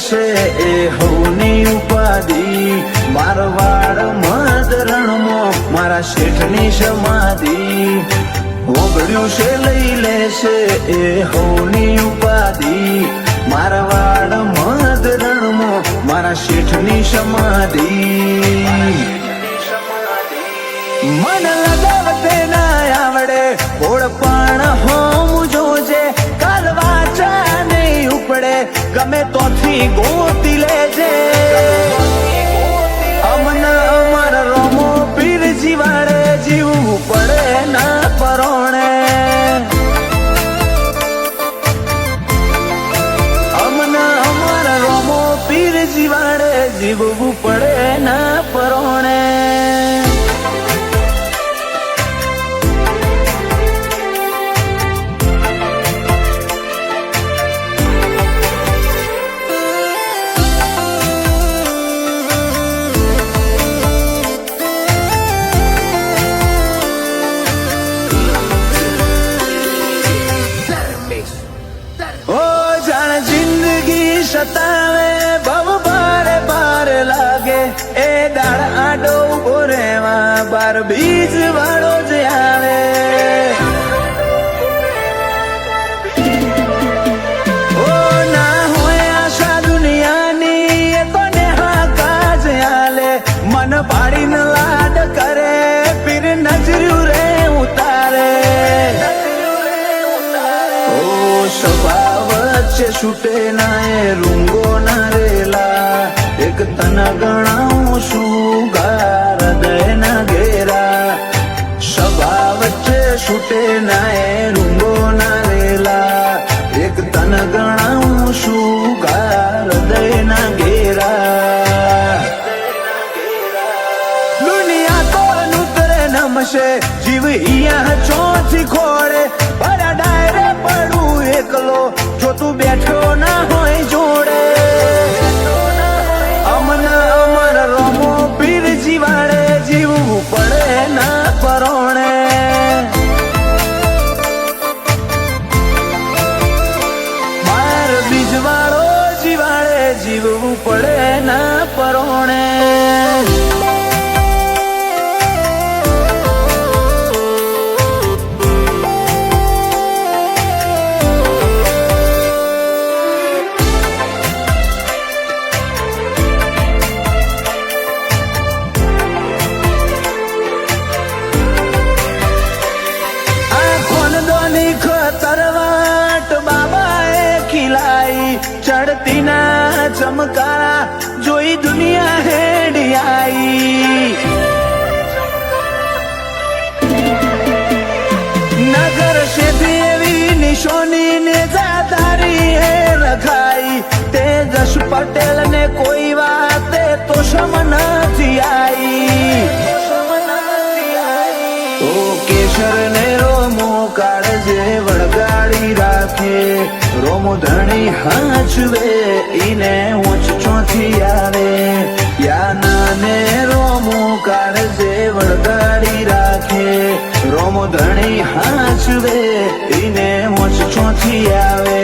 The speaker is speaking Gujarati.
લેશે એ હવની ઉપાધિ મારવાડ મદરણમાં મારા શેઠની સમાધિ ઓગળ્યું છે લઈ લેશે એ હવની ઉપાધિ મારવાડ મદરણમાં મારા શેઠની સમાધિ મન લગાવતે ના આવડે ઓળપાણ હોમ જોજે કાલ વાચા નહીં ઉપડે ગમે તોથી ગોતી લેજે અમન અમર રોમો પીર જીવાડે જીવવું પડે ના પરોણે અમન અમર રોમો પીર જીવાડે જીવવું પડે ના પરોણે સતાવે ભવ ભારે ભારે લાગે એ દાળ આડો ઉભો રહેવા બાર બીજ વાળો જ આવે ઓ ના હોય આશા દુનિયાની એ તો નેહા કાજ આલે મન પાડીને લાડ કરે પીર નજર્યું રે ઉતારે ઓ સ્વભાવ વચ્ચે છૂટે ના એ રૂંગો ના રેલા એક તન ગણાવું છું ગાર હૃદય ના ઘેરા સભા વચ્ચે છૂટે ના એ રૂંગો ના રેલા એક તન ગણાવું છું ગાર હૃદય ના ઘેરા દુનિયા તો અનુતરે નમશે જીવ હિયા ચોથી ખોળે ભરા ડાયરે પડું એકલો જો તું બેઠો ના હોય જોડે અમન અમર રોમો પીર જીવાડે જીવવું પડે ના પરોણે માર બીજવાળો જીવાડે જીવવું પડે ના પરોણે चढ़ती ना चमकारा जोई दुनिया हेडी आई नगर से देवी निशोनी ने जादारी है रखाई तेजस पटेल ने कोई बात तो समन थी आई ओ केशर ने रोमो काळजे वळगाड़ी राखे रोमो धणी हाचवे ઈને ઊંચ ચોથી આવે યાના ને રોમો કાળજે વળગાડી રાખે રોમો ધણી હાચવે ઈને ઊંચ ચોથી આવે